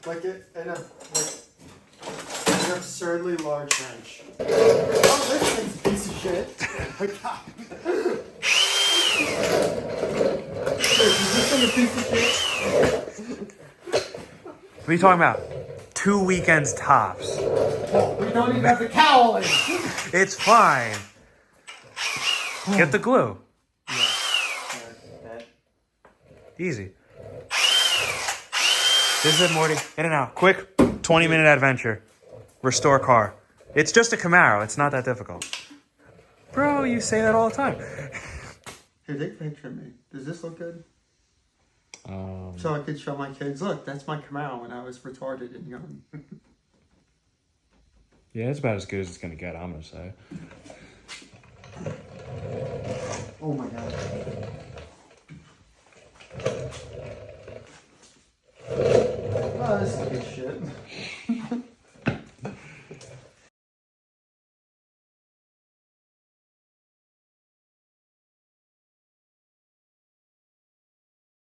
Like an absurdly large wrench. Oh, this thing's a piece of shit. Oh my god. Is this thing a piece of shit? What are you talking about? 2 weekends tops. Oh, we don't even have the cowl in. It's fine. Get the glue. Yeah. Easy. This is it, Morty. In and out. Quick 20-minute adventure. Restore car. It's just a Camaro. It's not that difficult. Bro, you say that all the time. Here, take a picture of me. Does this look good? So I could show my kids, look, that's my Camaro when I was retarded and young. Yeah, it's about as good as it's going to get, I'm going to say. Oh my god. Oh, this is good shit.